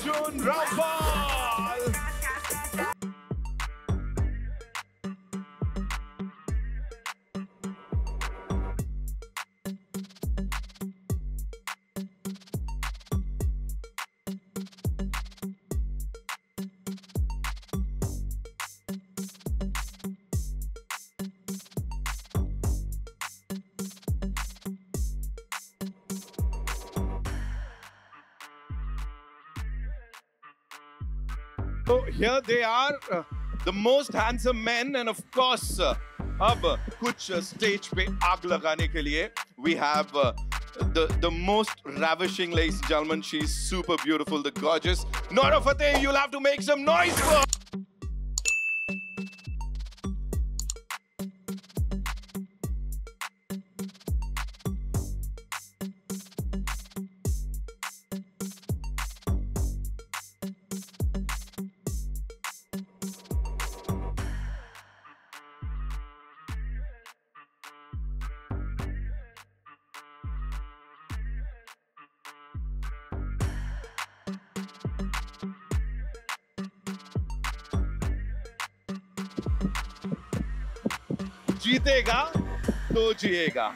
Arjun Rampal. So here they are, the most handsome men, and of course, अब कुछ stage पे आग लगाने के लिए we have the most ravishing, ladies and gentlemen. She's super beautiful, the gorgeous Nora Fatehi. You'll have to make some noise for her. जीतेगा तो जिएगा.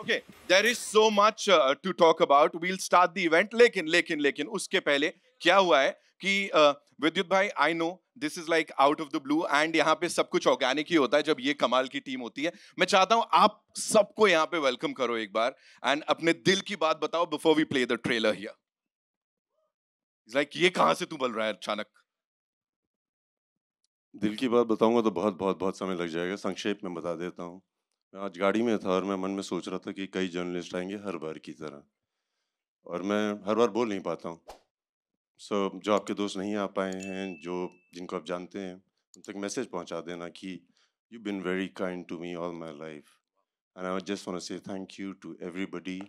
Okay, there is so much to talk about. We'll start the event. लेकिन उसके पहले क्या हुआ है कि विद्युत भाई, I know this is like out of the blue and यहाँ पे सब कुछ ऑर्गेनिक ही होता है जब ये कमाल की टीम होती है. मैं चाहता हूँ आप सबको यहाँ पे वेलकम करो एक बार and अपने दिल की बात बताओ before we play the trailer here. It's like ये कहाँ से तू बोल रहा है अचानक? दिल की बात बताऊंगा तो बहुत समय लग जाएगा. संक्षेप में बता देता हूँ. मैं आज गाड़ी में था और मैं मन में सोच रहा था कि कई जर्नलिस्ट आएंगे हर बार की तरह और मैं हर बार बोल नहीं पाता हूँ. सो जो आपके दोस्त नहीं आ पाए हैं, जो जिनको आप जानते हैं, उन तक मैसेज पहुँचा देना कि you been very kind to me all my life and I just want to say thank you to everybody.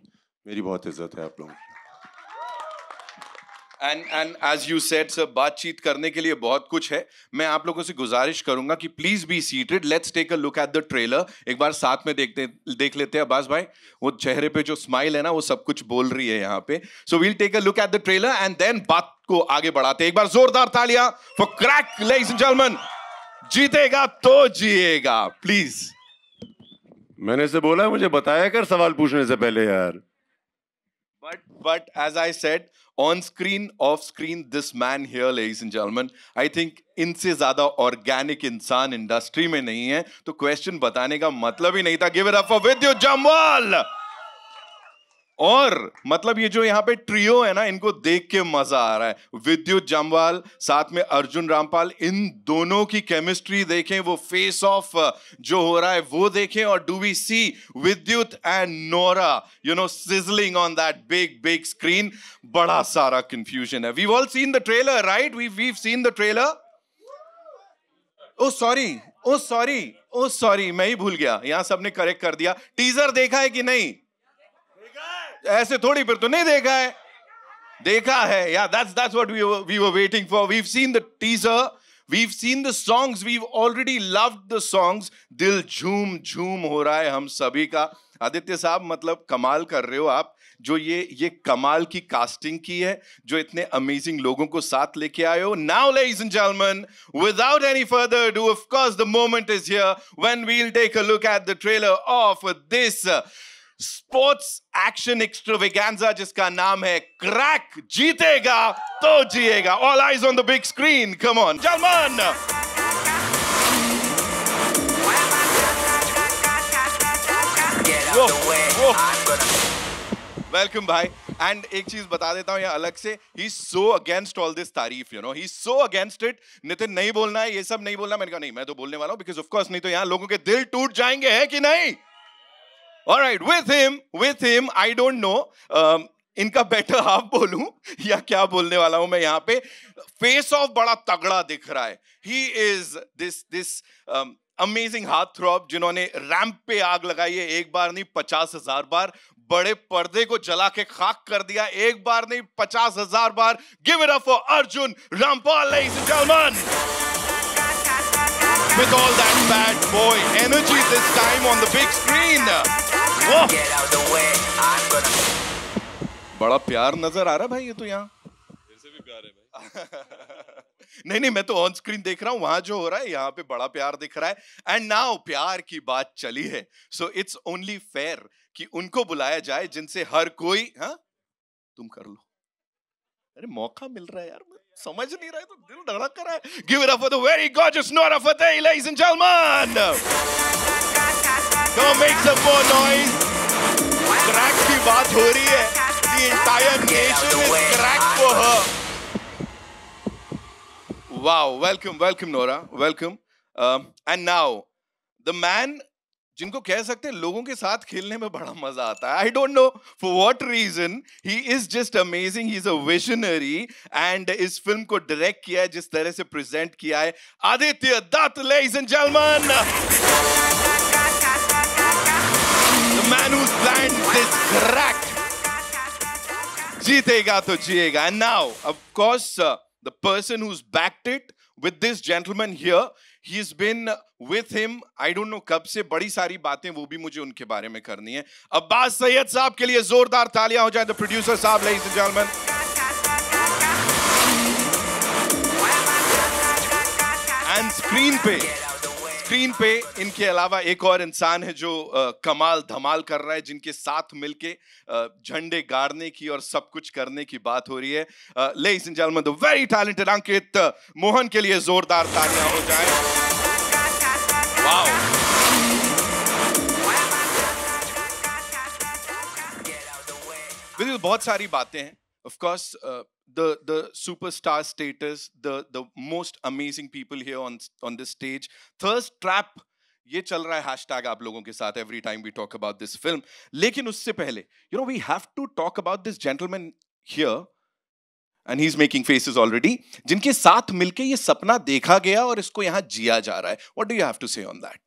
मेरी बहुत इज्जत है आप लोगों की. And as you said, sir, बातचीत करने के लिए बहुत कुछ है. मैं आप लोगों से गुजारिश करूंगा कि please be seated. Let's take a look at the trailer. एक बार साथ में देख लेते हैं. अब्बास भाई, वो चेहरे पे जो स्माइल है ना, वो सब कुछ बोल रही है यहाँ पे. So we'll take a look at the trailer and then बात को आगे बढ़ाते हैं. एक बार जोरदार तालियां for Crack, ladies and gentleman. जीतेगा तो जिएगा, प्लीज. मैंने से बोला मुझे बताया कर सवाल पूछने से पहले यार. But as I said, on screen, off screen, this man here, ladies and gentlemen, I think इनसे ज्यादा ऑर्गेनिक इंसान इंडस्ट्री में नहीं है, तो क्वेश्चन बताने का मतलब ही नहीं था. गिव इट अप फॉर विद्युत जम्वाल. और मतलब ये जो यहाँ पे ट्रियो है ना, इनको देख के मजा आ रहा है. विद्युत जम्वाल साथ में अर्जुन रामपाल, इन दोनों की केमिस्ट्री देखें, वो फेस ऑफ जो हो रहा है वो देखें. और do we see Vidyut and Nora, you know, sizzling on that big screen. बड़ा सारा कंफ्यूजन है. We've all seen the trailer, right? We've seen the trailer. Oh sorry, मैं ही भूल गया. यहां सबने करेक्ट कर दिया. टीजर देखा है कि नहीं? ऐसे थोड़ी, फिर तो नहीं देखा है. देखा है. Yeah, that's what we were waiting for. We've seen the teaser, we've seen the songs, we've already loved the songs. दिल झूम हो रहा है हम सभी का. आदित्य साहब, मतलब कमाल कर रहे हो आप, जो ये कमाल की कास्टिंग की है, जो इतने अमेजिंग लोगों को साथ लेके आए हो. Now, ladies and gentlemen, without any further ado, of course, the moment is here when we'll take a look at the trailer of this sports action extravaganza जिसका नाम है क्रैक जीतेगा तो जिएगा. All eyes on the big screen. Come on जलमान. Welcome भाई. And एक चीज बता देता हूं यहाँ अलग से, he is so against all this तारीफ, you know, he is so against it. Nitin, नहीं बोलना है, ये सब नहीं बोलना. मैंने कहा नहीं, मैं तो बोलने वाला हूं, बिकॉज ऑफ कोर्स नहीं तो यहाँ लोगों के दिल टूट जाएंगे, है कि नहीं? All right, with him, I don't know. इनका बेटर हाफ बोलूं या क्या बोलने वाला हूं मैं यहाँ पे. फेस ऑफ बड़ा तगड़ा दिख रहा है. He is this amazing heartthrob जिन्होंने रैंप पे आग लगाई है, एक बार नहीं 50,000 बार. बड़े पर्दे को जला के खाक कर दिया, एक बार नहीं 50,000 बार. Give it up for Arjun Rampal, ladies and gentlemen. With all that bad boy energy this time on the big screen. बड़ा प्यार नजर आ रहा है भाई, ये तो यहाँ से भी प्यार है भाई। नहीं मैं तो ऑन स्क्रीन देख रहा हूं, वहां जो हो रहा है यहाँ पे बड़ा प्यार दिख रहा है। एंड नाउ प्यार की बात चली है, सो इट्स ओनली फेयर कि उनको बुलाया जाए जिनसे हर कोई, हाँ तुम कर लो। अरे मौका मिल रहा है यार, समझ नहीं रहा है तो दिल धड़क रहा है। Give it up for the very gorgeous Nora Fatehi, ladies and gentleman. Come on, make some more noise. Crack की बात हो रही है, the entire nation is crack for her. Wow, welcome Nora, welcome. And now the man जिनको कह सकते हैं लोगों के साथ खेलने में बड़ा मजा आता है। I don't know for what reason, he is just amazing, he is a visionary. And इस फिल्म को डायरेक्ट किया है, जिस तरह से प्रेजेंट किया है, Aditya Datt, ladies and gentleman, the man whose planned this crack जीतेगा तो जिएगा। And now of course the person whose backed it with this gentleman here, he's been with him, I don't know कब से। बड़ी सारी बातें वो भी मुझे उनके बारे में करनी है। अब्बास सैयद साहब के लिए जोरदार तालियां हो जाए, द प्रोड्यूसर साहब, ladies and gentleman. And screen पे इनके अलावा एक और इंसान है जो कमाल धमाल कर रहा है, जिनके साथ मिलके झंडे गाड़ने की और सब कुछ करने की बात हो रही है। Ladies and gentleman, the very talented Ankit Mohan के लिए जोरदार तालियां हो जाए। वाओ, बिल्कुल बहुत सारी बातें हैं। Of course, the superstar status, the most amazing people here on this stage. Thirst trap, ये चल रहा है hashtag आप लोगों के साथ every time we talk about this film. लेकिन उससे पहले, we have to talk about this gentleman here, and he's making faces already, जिनके साथ मिलके ये सपना देखा गया और इसको यहाँ जिया जा रहा है. What do you have to say on that?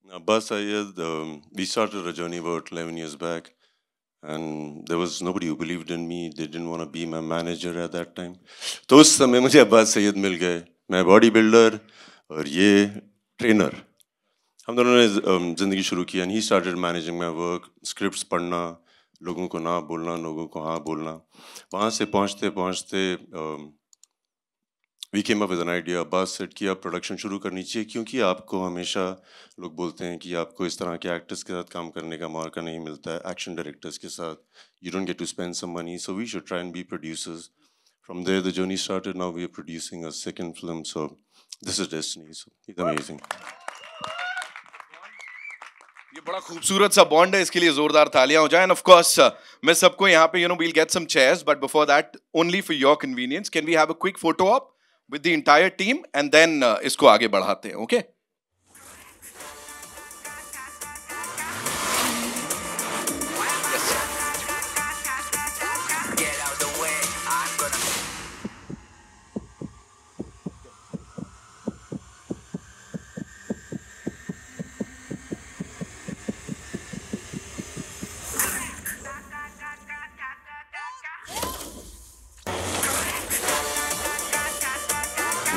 Abbas Syed, we started a journey about 11 years back, and there was nobody who believed in me. They didn't want to be my manager at that time. तो उस समय मुझे अब्बास सैयद मिल गए, मैं body builder और ये trainer. हम दोनों ने ज़िंदगी शुरू की, and he started managing my work, scripts पढ़ना, लोगों को ना बोलना, लोगों को हाँ बोलना। वहाँ से पहुँचते पहुँचते we came up with an idea. Abbas set कि आप प्रोडक्शन शुरू करनी चाहिए, क्योंकि आपको हमेशा लोग बोलते हैं कि आपको इस तरह के एक्टर्स के साथ काम करने का मौका नहीं मिलता है, एक्शन डायरेक्टर्स के साथ, you don't get to spend some money, so we should try and be producers. From there the journey started. Now we are producing a second film, so this is destiny. So it's amazing. ये बड़ा खूबसूरत सा bond है, इसके लिए जोरदार तालियां हो जाएं। एंड ऑफ कोर्स मैं सबको यहाँ पे we'll get some chairs, but before that, only for your convenience, can we have a quick photo op with the entire team, and then इसको आगे बढ़ाते हैं, okay?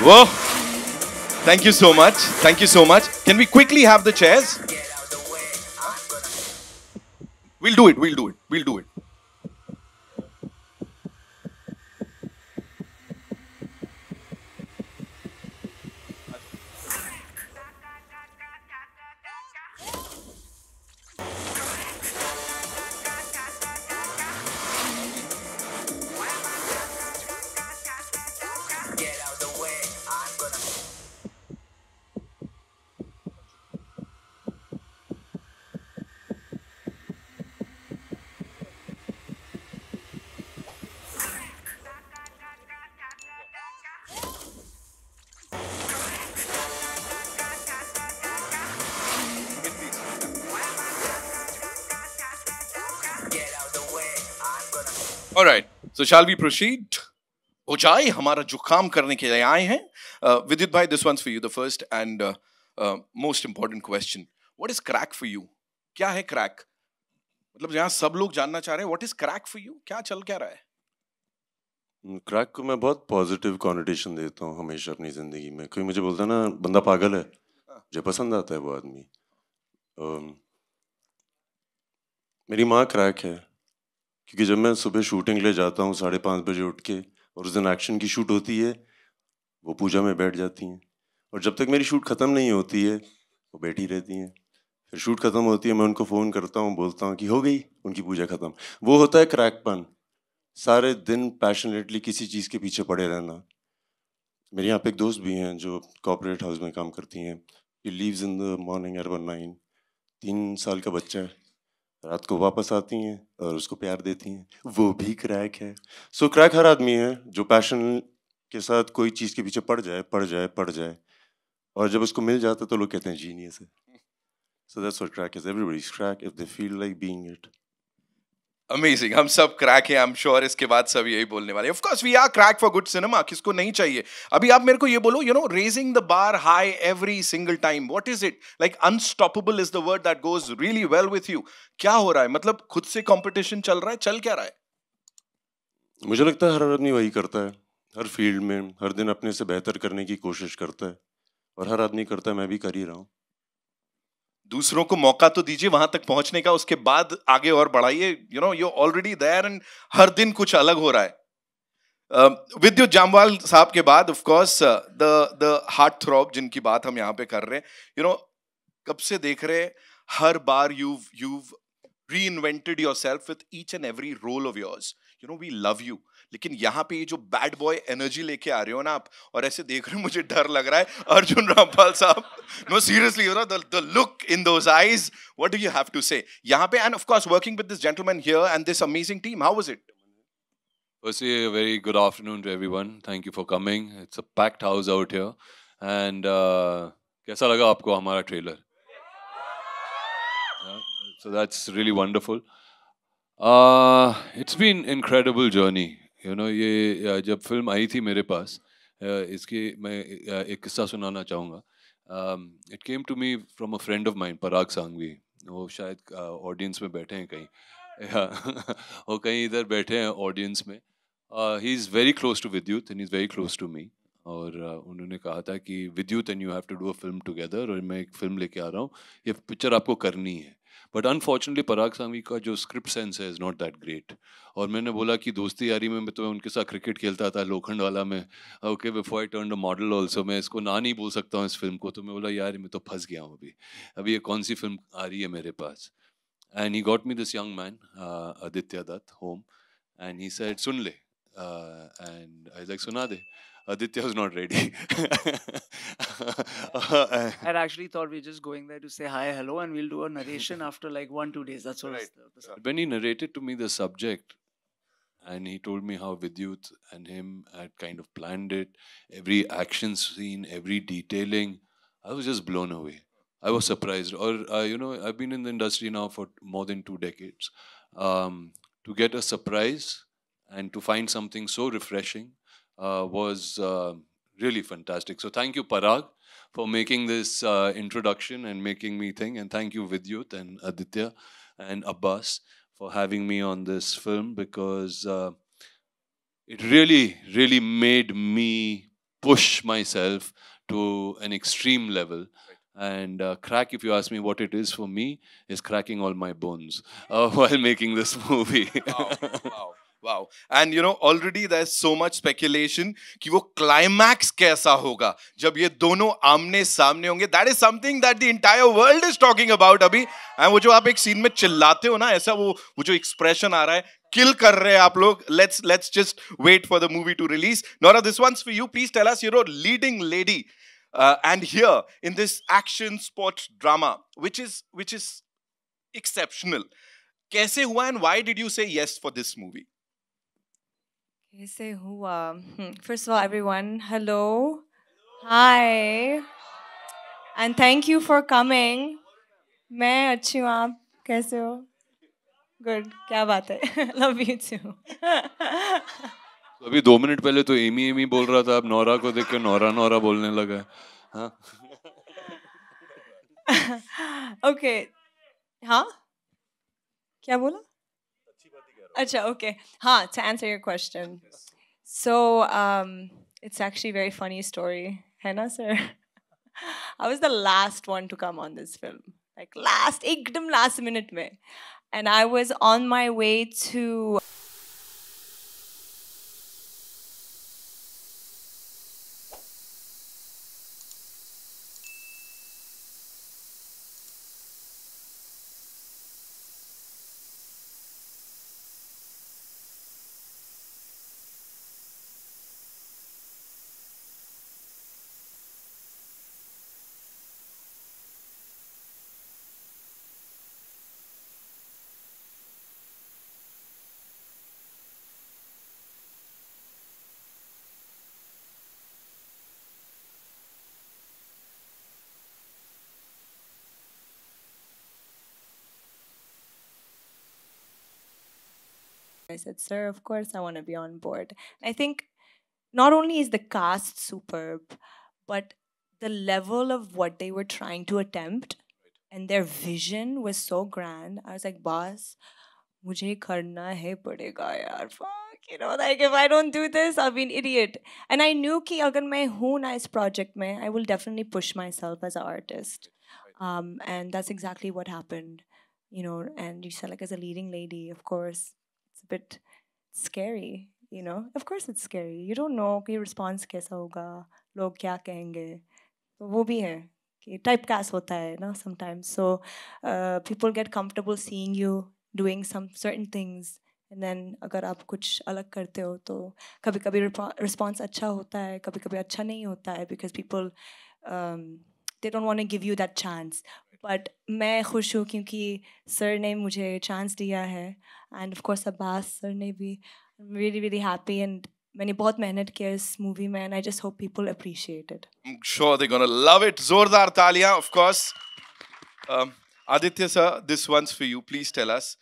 Whoa! Thank you so much. Thank you so much. Can we quickly have the chairs? We'll do it. We'll do it. We'll do it. All right. So shall we proceed? हो जाए, हमारा जो काम करने के लिए आए हैं. Vidyut bhai, this one's for you, the first and most important question. What is crack for you? क्या है crack? मतलब यहाँ सब लोग जानना चाह रहे हैं, what is crack for you? क्या चल क्या रहा है? क्रैक को मैं बहुत पॉजिटिव कॉनोटेशन देता हूँ हमेशा अपनी ज़िंदगी में। कोई मुझे बोलता है ना बंदा पागल है, मुझे पसंद आता है वो आदमी। मेरी माँ क्रैक है, क्योंकि जब मैं सुबह शूटिंग के लिए जाता हूँ 5:30 बजे उठ के, और उस दिन एक्शन की शूट होती है, वो पूजा में बैठ जाती हैं, और जब तक मेरी शूट ख़त्म नहीं होती है वो बैठी रहती हैं। फिर शूट ख़त्म होती है, मैं उनको फ़ोन करता हूँ, बोलता हूँ कि हो गई उनकी पूजा ख़त्म। वो होता है क्रैकपन, सारे दिन पैशनेटली किसी चीज़ के पीछे पड़े रहना। मेरे यहाँ पे एक दोस्त भी हैं जो कॉर्पोरेट हाउस में काम करती हैं। He leaves in the morning around 9, 3 साल का बच्चा है, रात को वापस आती हैं और उसको प्यार देती हैं, वो भी क्रैक है। सो क्रैक हर आदमी है जो पैशन के साथ कोई चीज़ के पीछे पड़ जाए, और जब उसको मिल जाता है तो लोग कहते हैं जीनियस है। So that's what crack is. Everybody's crack if they feel like being it. Amazing, हम सब क्रैक हैं, आई एम श्योर इसके बाद सब यही बोलने वाले। Of course we are crack for good cinema, किसको नहीं चाहिए। अभी आप मेरे को ये बोलो, raising the bar high every single time, what is it like? Unstoppable is the word that goes really well with you. क्या हो रहा है, मतलब खुद से कंपटीशन चल रहा है, चल क्या रहा है? मुझे लगता है हर आदमी वही करता है, हर फील्ड में हर दिन अपने से बेहतर करने की कोशिश करता है, और हर आदमी करता है, मैं भी कर ही रहा हूँ। दूसरों को मौका तो दीजिए वहां तक पहुंचने का, उसके बाद आगे और बढ़ाइए। यू ऑलरेडी देयर एंड हर दिन कुछ अलग हो रहा है। विद्युत जामवाल साहब के बाद of course the heart throb जिनकी बात हम यहाँ पे कर रहे हैं, कब से देख रहे हैं, हर बार you've reinvented yourself with each and every role of yours. We love you. लेकिन यहाँ पे ये जो बैड बॉय एनर्जी लेके आ रहे हो ना आप, और ऐसे देख रहे हो, मुझे डर लग रहा है अर्जुन रामपाल साहब। No seriously, the look in those eyes, what do you have to say यहाँ पे? And of course working with this gentleman here and this amazing team, how was it? Firstly, a very good afternoon to everyone. Thank you for coming. It's a packed house out here. And कैसा लगा आपको हमारा trailer? So that's really wonderful. It's been incredible journey. ये जब film आई थी मेरे पास, इसकी मैं एक किस्सा सुनाना चाहूँगा. It came to me from a friend of mine, पराग सांघवी. वो शायद ऑडियंस में बैठे हैं कहीं. वो कहीं इधर बैठे हैं ऑडियंस में. He is very close to Vidyut and he's very close to me. और उन्होंने कहा था कि Vidyut and you have to do a film together, और मैं एक फिल्म लेके आ रहा हूँ, ये पिक्चर आपको करनी है. बट अनफॉर्चुनेटली पराग सांघवी का जो स्क्रिप्ट सेंस है इज़ नॉट दैट ग्रेट. और मैंने बोला कि दोस्ती यारी में मैं तो उनके साथ क्रिकेट खेलता था लोखंड वाला में, okay, before I turn a model also, मैं इसको ना नहीं बोल सकता हूँ इस फिल्म को. तो मैं बोला यार मैं तो फंस गया हूँ अभी ये कौन सी फिल्म आ रही है मेरे पास. And he got me this young man Aditya Datt home, and he said सुन ले, and I was like सुना दे. Aditya was not ready. I actually thought we were just going there to say hi, hello, and we'll do a narration after like 1-2 days. That's what Right. When he narrated to me the subject, and he told me how Vidyut and him had kind of planned it, every action scene, every detailing, I was just blown away. I was surprised. Or, I've been in the industry now for more than 2 decades. To get a surprise and to find something so refreshing was really fantastic. So thank you, Parag, for making this introduction and making me think. And thank you, Vidyut and Aditya and Abbas, for having me on this film, because it really, really made me push myself to an extreme level. And crack, if you ask me what it is for me, is cracking all my bones while making this movie. Wow. Wow. And already there's so much speculation कि वो climax कैसा होगा जब ये दोनों आमने सामने होंगे. That is something that the entire world is talking about अभी. And वो जो आप एक सीन में चिल्लाते हो ना, ऐसा वो जो expression आ रहा है, kill कर रहे हैं आप लोग. Let's just wait for the movie to release. Nora, this one's for you. Please tell us, leading lady, and here in this action sports drama, which is exceptional. कैसे हुआ, and why did you say yes for this movie? कैसे हुआ? First of all, everyone, hello, hi, and thank you for coming. मैं अच्छी हूँ, आप कैसे हो? Good, क्या बात है? Love you too. तो अभी 2 मिनट पहले तो एमी बोल रहा था, अब नोरा को देख के नोरा बोलने लगा. हाँ? Okay, हाँ? क्या बोला? Acha, okay. To answer your question. So, it's actually a very funny story. है ना, sir? I was the last one to come on this film. Like last, ekdam last minute mein. And I was on my way to I said, sir, of course I want to be on board. I think not only is the cast superb, but the level of what they were trying to attempt and their vision was so grand. I was like, boss, mujhe karna hai padega yaar. Fuck, you know, like if I don't do this, I'll be an idiot. And I knew ki agar main hoon na is project mein, I will definitely push myself as an artist. And that's exactly what happened, you know. And you said, like, as a leading lady, of course, it's a bit scary, you know. Of course it's scary. You don't know कि response कैसा होगा, लोग क्या कहेंगे. तो वो भी है कि typecast होता है ना sometimes. So people get comfortable seeing you doing some certain things. And then अगर आप कुछ अलग करते हो तो कभी-कभी response अच्छा होता है, कभी-कभी अच्छा नहीं होता है because people they don't want to give you that chance. But मैं खुश हूँ क्योंकि सर ने मुझे chance दिया है. And of course Abbas sir ने भी. I'm really, really happy. And मैंने बहुत मेहनत किया इस movie में. And I just hope people appreciate it. I'm sure they're gonna love it. Zordar Talia, of course. Aditya sir, this one's for you. Please tell us.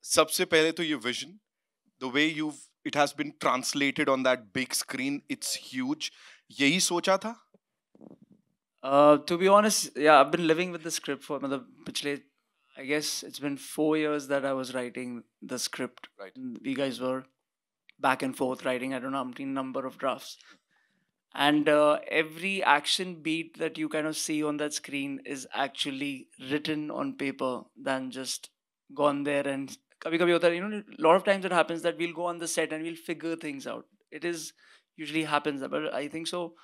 सबसे पहले तो ये vision, the way it has been translated on that big screen, it's huge. यही सोचा था? To be honest, yeah, I've been living with the script for I guess it's been 4 years that I was writing the script. Right. We guys were back and forth writing, I don't know, number of drafts. And every action beat that you kind of see on that screen is actually written on paper than just gone there. And kabhi kabhi hota hai, you know, a lot of times it happens that we'll go on the set and we'll figure things out. It is usually happens, but I think so.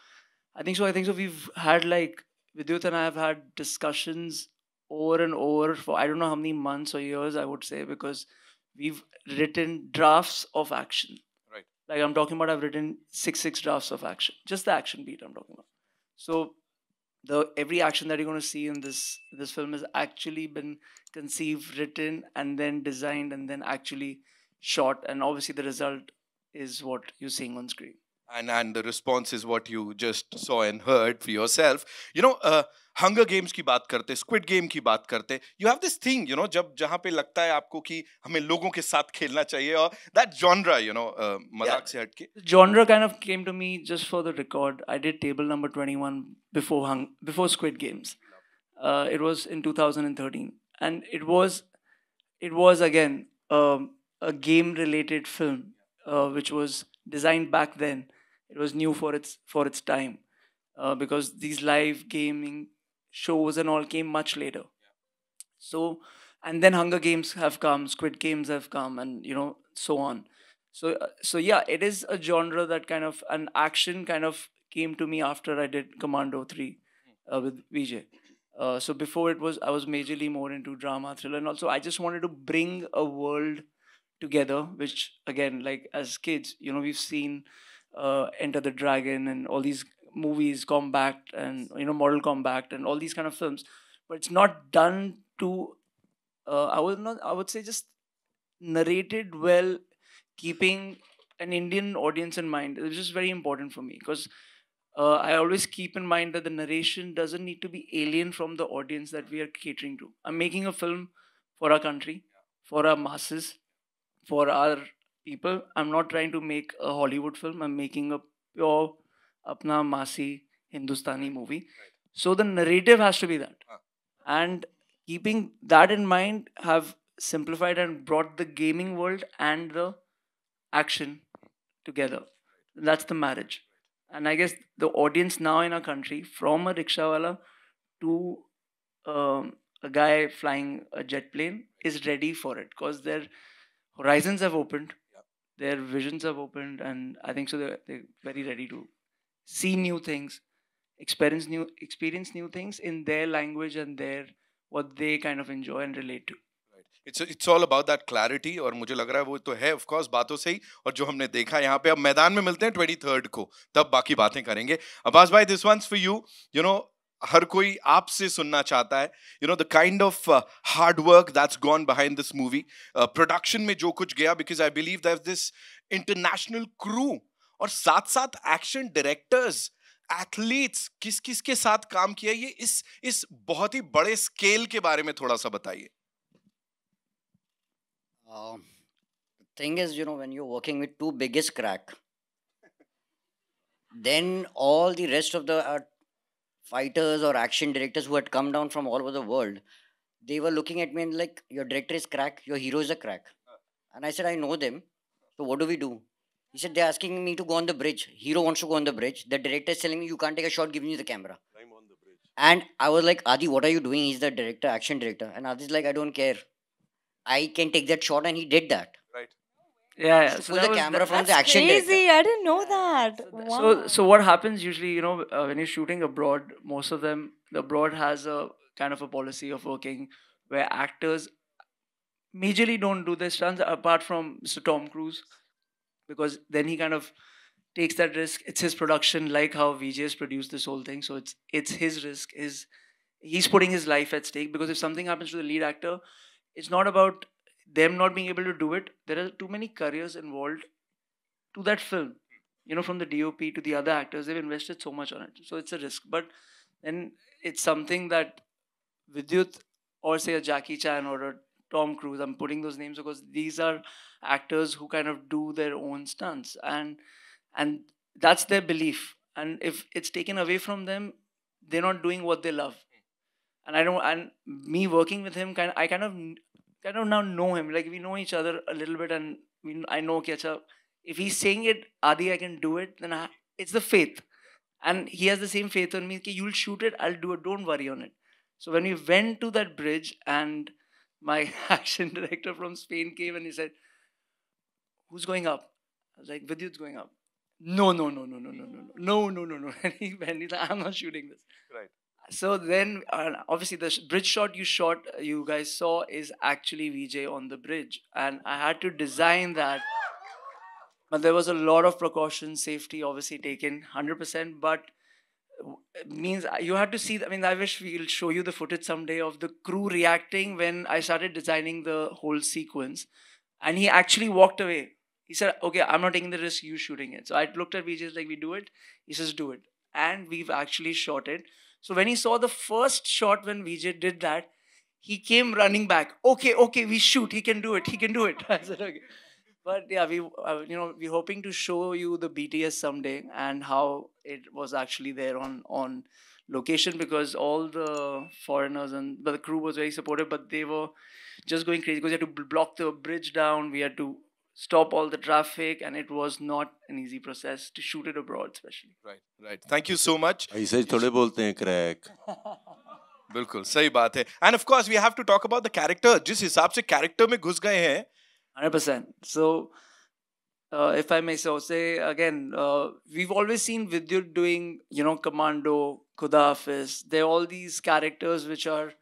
We've had like Vidyut and I have had discussions over and over for I don't know how many months or years, I would say, because we've written drafts of action. Right. Like I'm talking about, I've written six drafts of action. Just the action beat I'm talking about. So every action that you're going to see in this film has actually been conceived, written, and then designed, and then actually shot. And obviously the result is what you're seeing on screen. And the response is what you just saw and heard for yourself. You know, Hunger Games की बात करते, Squid Game की बात करते. You have this thing, you know, जहाँ पे लगता है आपको कि हमें लोगों के साथ खेलना चाहिए, और that genre, you know, मजाक से हटके. Genre kind of came to me just for the record. I did table number 21 before Squid Games. It was in 2013, and it was again a game related film, which was designed back then. It was new for its time, because these live gaming shows and all came much later. So, and then Hunger Games have come, Squid Games have come, and you know, so on. So yeah, it is a genre that kind of an action kind of came to me after I did Commando 3 with Vijay. So before I was majorly more into drama, thriller, and also I just wanted to bring a world together, which again, like as kids, you know, we've seen Enter the Dragon and all these movies, Combat, and you know, Mortal Kombat, and all these kind of films, but it's not done to I would say just narrated well, keeping an Indian audience in mind, which is very important for me, because I always keep in mind that the narration doesn't need to be alien from the audience that we are catering to. I'm making a film for our country, for our masses, for our people. I'm not trying to make a Hollywood film. I'm making a pure apna masi Hindustani movie. Right. So the narrative has to be that. And keeping that in mind, have simplified and brought the gaming world and the action together. That's the marriage. And I guess the audience now in our country, from a rickshawala to a guy flying a jet plane, is ready for it because their horizons have opened, their visions have opened, and I think so they're very ready to see new things, experience new things in their language and their what they kind of enjoy and relate to. It's all about that clarity और मुझे लग रहा है वो तो है of course बातों से ही और जो हमने देखा यहाँ पे अब मैदान में मिलते हैं 23rd को तब बाकी बातें करेंगे अब्बास भाई this one's for you you know हर कोई आपसे सुनना चाहता है you know the kind of hard work that's gone behind this movie production में जो कुछ गया because I believe there's this international crew और साथ साथ action directors एथलीट्स किस किस के साथ काम किया ये इस बहुत ही बड़े स्केल के बारे में थोड़ा सा बताइए Thing is, you know, when you're working with two biggest crack, then all the rest of the fighters or action directors who had come down from all over the world, they were looking at me and like, your director is crack, your hero is a crack. And I said, I know them. So what do? He said, they're asking me to go on the bridge. Hero wants to go on the bridge. The director is telling me, you can't take a shot, give me the camera. I'm on the bridge. And I was like, Adi, what are you doing? He's the director, action director. And Adi's like, I don't care. I can take that shot, and he did that. Right. Yeah. So pull the camera from the That's action crazy. director. I didn't know that. Wow. So what happens usually, you know, when you're shooting abroad, most of them, the abroad has a kind of a policy of working where actors majorly don't do their stunts apart from Mr. Tom Cruise, because then he kind of takes that risk. It's his production, like how VJ has produced this whole thing. So it's his risk. He's putting his life at stake, because if something happens to the lead actor, it's not about them not being able to do it. There are too many careers involved to that film. You know, from the DOP to the other actors, they've invested so much on it. So it's a risk. But then it's something that Vidyut or say a Jackie Chan or a Tom Cruise, I'm putting those names because these are actors who kind of do their own stunts, and that's their belief. And if it's taken away from them, they're not doing what they love. And me working with him, I kind of now know him. Like, we know each other a little bit, and I know कि अच्छा, if he's saying it, Adi, I can do it, then it's the faith. And he has the same faith on me, कि you'll shoot it, I'll do it, don't worry on it. So when we went to that bridge, and my action director from Spain came and he said, who's going up? I was like, Vidyut's going up. No. And he's like, I'm not shooting this. Right. So then, obviously, the bridge shot you guys saw, is actually VJ on the bridge. And I had to design that. But there was a lot of precautions, safety obviously taken, 100%. But means you had to see, I mean, I wish we'll show you the footage someday of the crew reacting when I started designing the whole sequence. And he actually walked away. He said, okay, I'm not taking the risk, you shooting it. So I looked at VJ, like, we do it? He says, do it. And we've actually shot it. So when he saw the first shot when VJ did that, he came running back. Okay, we shoot. He can do it. I said, okay. But yeah, we're hoping to show you the BTS someday and how it was actually there on location, because all the foreigners and the crew was very supportive, but they were just going crazy because we had to block the bridge down. We had to stop all the traffic, and it was not an easy process to shoot it abroad, especially. Right. Thank you so much. ऐसे थोड़े बोलते हैं crack. बिल्कुल सही बात है. And of course we have to talk about the character. जिस हिसाब से character में घुस गए हैं. 100%. So, if I may so say again, we've always seen Vidyut doing, Commando, Khuda Hafiz. There are all these characters which are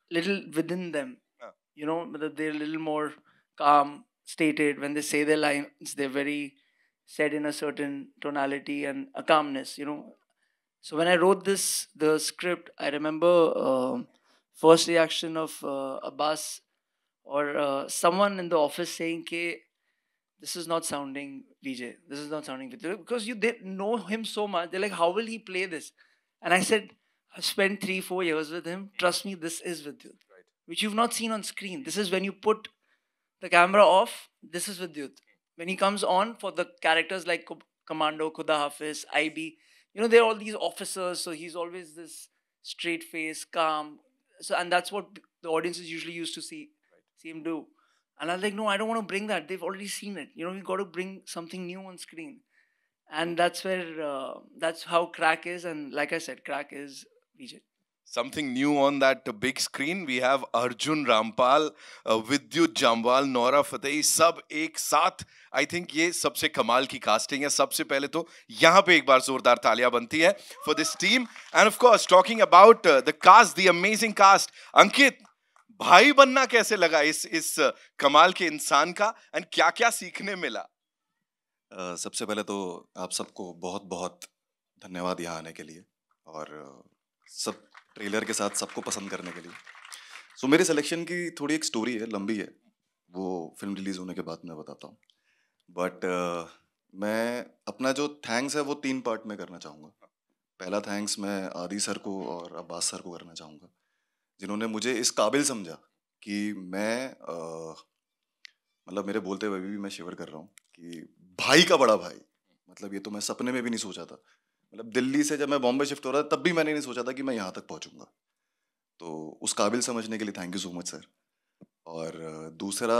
little within them. They're a little more calm, stated. When they say their lines, they're very said in a certain tonality and a calmness, So when I wrote the script, I remember first reaction of Abbas or someone in the office saying, this is not sounding VJ. This is not sounding VJ. Because they know him so much. They're like, how will he play this? And I said, I've spent 3-4 years with him. Trust me, this is Vidyut. Right. Which you've not seen on screen. This is when you put the camera off, this is Vidyut. When he comes on for the characters like Commando, Khuda Hafiz, IB, they're all these officers. So he's always this straight face, calm. So, and that's what the audiences usually used to see him do. And I was like, no, I don't want to bring that. They've already seen it. We've got to bring something new on screen. and that's how Crakk is. And like I said, Crakk is Vijay. Something new on that big screen. We have Arjun Rampal, Vidyut Jammwal, Nora Fatehi, सब एक साथ. I think ये सबसे कमाल की casting है. सबसे पहले तो यहाँ पे एक बार जोरदार तालियां बनती है for this team. And of course, talking about the cast, the amazing cast. अंकित, भाई बनना कैसे लगा इस कमाल के इंसान का, and क्या क्या सीखने मिला? सबसे पहले तो आप सबको बहुत बहुत धन्यवाद यहाँ आने के लिए और सब ट्रेलर के साथ सबको पसंद करने के लिए. सो मेरे सिलेक्शन की थोड़ी एक स्टोरी है, लंबी है, वो फिल्म रिलीज होने के बाद मैं बताता हूँ. बट मैं अपना जो थैंक्स है वो 3 पार्ट में करना चाहूँगा. पहला थैंक्स मैं आदि सर को और अब्बास सर को करना चाहूँगा, जिन्होंने मुझे इस काबिल समझा कि मैं मतलब मेरे बोलते हुए भी मैं शिवर कर रहा हूँ कि भाई का बड़ा भाई, मतलब ये तो मैं सपने में भी नहीं सोचा था. मतलब दिल्ली से जब मैं बॉम्बे शिफ्ट हो रहा था तब भी मैंने नहीं सोचा था कि मैं यहाँ तक पहुँचूंगा. तो उस काबिल समझने के लिए thank you so much sir. और दूसरा,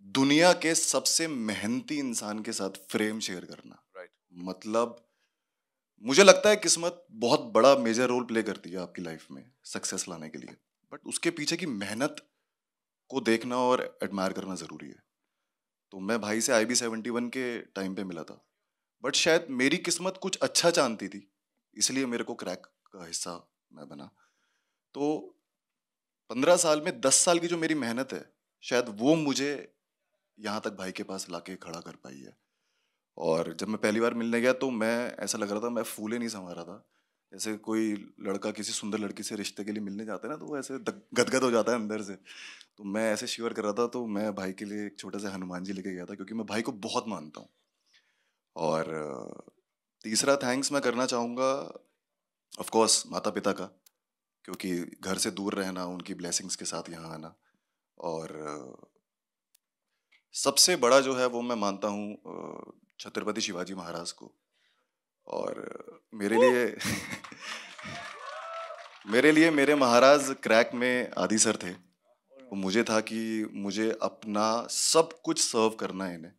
दुनिया के सबसे मेहनती इंसान के साथ फ्रेम शेयर करना. मतलब मुझे लगता है किस्मत बहुत बड़ा मेजर रोल प्ले करती है आपकी लाइफ में सक्सेस लाने के लिए, बट उसके पीछे की मेहनत को देखना और एडमायर करना ज़रूरी है. तो मैं भाई से IB-71 के टाइम पे मिला था, बट शायद मेरी किस्मत कुछ अच्छा चाहती थी, इसलिए मेरे को क्रैक का हिस्सा मैं बना. तो 15 साल में 10 साल की जो मेरी मेहनत है, शायद वो मुझे यहाँ तक भाई के पास लाके खड़ा कर पाई है. और जब मैं पहली बार मिलने गया तो मैं ऐसा लग रहा था, मैं फूले नहीं समा रहा था. जैसे कोई लड़का किसी सुंदर लड़की से रिश्ते के लिए मिलने जाता है ना, तो वो ऐसे गदगद हो जाता है अंदर से. तो मैं ऐसे शिवर कर रहा था. तो मैं भाई के लिए एक छोटे से हनुमान जी लेके गया था, क्योंकि मैं भाई को बहुत मानता हूँ. और तीसरा थैंक्स मैं करना चाहूँगा ऑफ कोर्स माता पिता का, क्योंकि घर से दूर रहना, उनकी ब्लेसिंग्स के साथ यहाँ आना. और सबसे बड़ा जो है वो मैं मानता हूँ छत्रपति शिवाजी महाराज को. और मेरे लिए मेरे महाराज क्रैक में आदि सर थे. तो मुझे था कि मुझे अपना सब कुछ सर्व करना है इन्हें.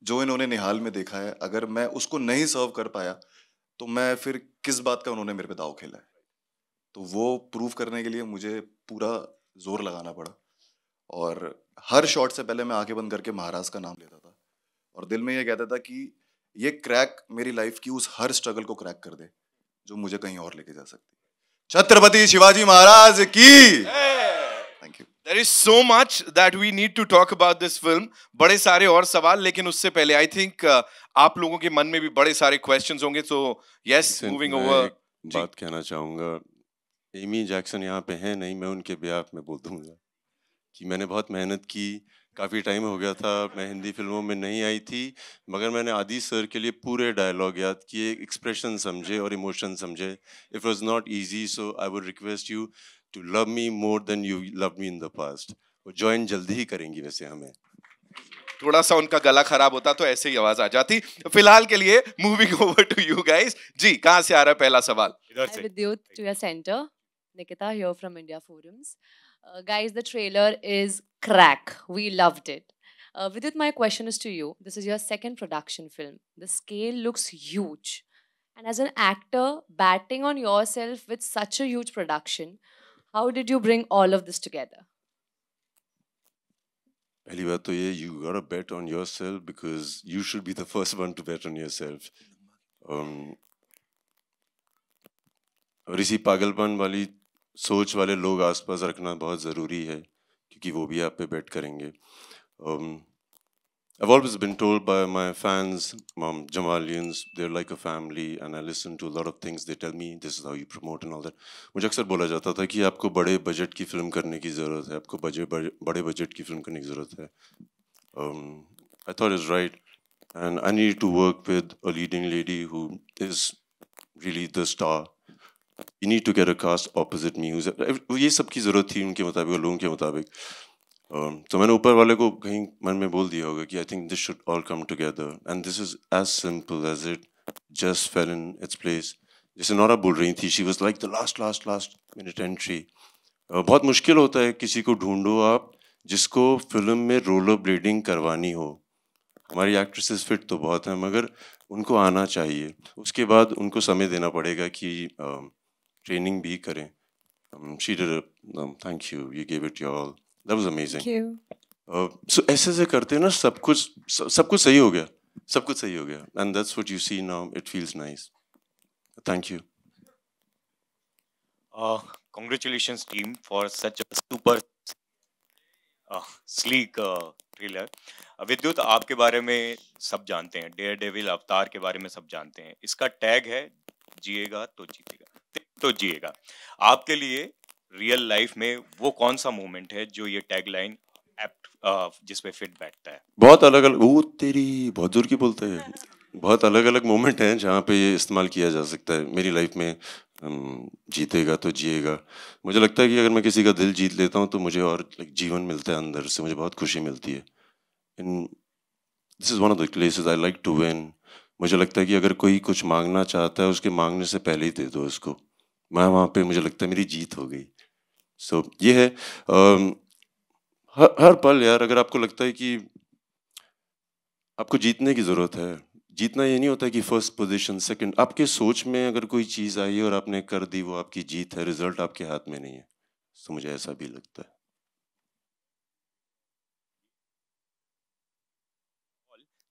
जो इन्होंने निहाल में देखा है, अगर मैं उसको नहीं सर्व कर पाया तो मैं फिर किस बात का उन्होंने मेरे पे दाव खेला है. तो वो प्रूव करने के लिए मुझे पूरा जोर लगाना पड़ा. और हर शॉट से पहले मैं आंखें बंद करके महाराज का नाम लेता था और दिल में ये कहता था कि ये क्रैक मेरी लाइफ की उस हर स्ट्रगल को क्रैक कर दे जो मुझे कहीं और लेके जा सकती. छत्रपति शिवाजी महाराज की. Thank you. There is so much that we need to talk about this film. बड़े सारे और सवाल, लेकिन उससे पहले I think आप लोगों के मन में भी बड़े सारे questions होंगे. So yes, moving over. बात कहना चाहूँगा, एमी जैक्सन यहाँ पे हैं नहीं, मैं उनके बिहाफ में बोल दूँगा कि मैंने बहुत मेहनत की. काफ़ी टाइम हो गया था, मैं हिंदी फिल्मों में नहीं आई थी, मगर मैंने आदि सर के लिए पूरे डायलॉग याद किए, एक्सप्रेशन समझे और इमोशन समझे. It was not easy, so I would request you to love me more than you love me in the past. वो ज्वाइन जल्दी ही करेंगी वैसे हमें. थोड़ा सा उनका गला खराब होता तो ऐसे ही आवाज आ जाती. फिलहाल के लिए moving over to you guys. जी, कहाँ से आ रहा है पहला सवाल? Hi Vidyut, to your center. Nikita here from India Forums. Guys, the trailer is crack. We loved it. Vidyut, my question is to you. This is your second production film. The scale looks huge. And as an actor, batting on yourself with such a huge production, how did you bring all of this together? पहली बात तो ये, you gotta bet on yourself because you should be the first one to bet on yourself. और इसी पागलपन वाली सोच वाले लोग आसपास रखना बहुत ज़रूरी है, क्योंकि वो भी आप पे बेट करेंगे. I've always been told by my fans, Jammwalians, they're like a family, and I listen to a lot of things they tell me, this is how you promote and all that. मुझे अक्सर बोला जाता था कि आपको बड़े budget की film करने की ज़रूरत है, आपको बड़े बजट की फिल्म करने की ज़रूरत है. I thought it's right, and I needed to work with a leading lady who is really the star. You need to get a cast opposite me. ये सब की ज़रूरत थी उनके मुताबिक और लोगों के मुताबिक. तो मैंने ऊपर वाले को कहीं मन में बोल दिया होगा कि I think this should all come together, and this is as simple as it just fell in its place. जैसे नोरा बोल रही थी, she was like the last minute entry. बहुत मुश्किल होता है किसी को ढूंढो आप जिसको फिल्म में रोलर ब्लेडिंग करवानी हो. हमारी एक्ट्रेसेस फिट तो बहुत हैं, मगर उनको आना चाहिए, उसके बाद उनको समय देना पड़ेगा कि ट्रेनिंग भी करें. She did it. Thank you. You gave it your all. That was amazing. Thank you. So ऐसे करते हैं ना, सब कुछ सही हो गया, सब कुछ सही हो गया. And that's what you see now. It feels nice. Thank you. Congratulations team for such a super sleek trailer. विद्युत, आपके बारे में सब जानते हैं, डेयर डेविल अवतार के बारे में सब जानते हैं. इसका टैग है जिएगा तो जीतेगा, तो जिएगा. आपके लिए रियल लाइफ में वो कौन सा मोमेंट है जो ये टैगलाइन जिस पे फिट बैठता है? बहुत अलग अलग, वो तेरी बहुत दूर की बोलते हैं, बहुत अलग अलग मोमेंट हैं जहाँ पे ये इस्तेमाल किया जा सकता है मेरी लाइफ में. जीतेगा तो जिएगा, मुझे लगता है कि अगर मैं किसी का दिल जीत लेता हूँ तो मुझे और जीवन मिलता है अंदर से, मुझे बहुत खुशी मिलती है. This is one of the places I like to win. मुझे लगता है कि अगर कोई कुछ मांगना चाहता है, उसके मांगने से पहले ही दे दो उसको. मैं वहाँ पे, मुझे लगता है मेरी जीत हो गई. सो ये है हर पल यार, अगर आपको लगता है कि आपको जीतने की ज़रूरत है, जीतना ये नहीं होता है कि फर्स्ट पोजीशन सेकंड. आपके सोच में अगर कोई चीज़ आई और आपने कर दी, वो आपकी जीत है, रिजल्ट आपके हाथ में नहीं है. तो मुझे ऐसा भी लगता है.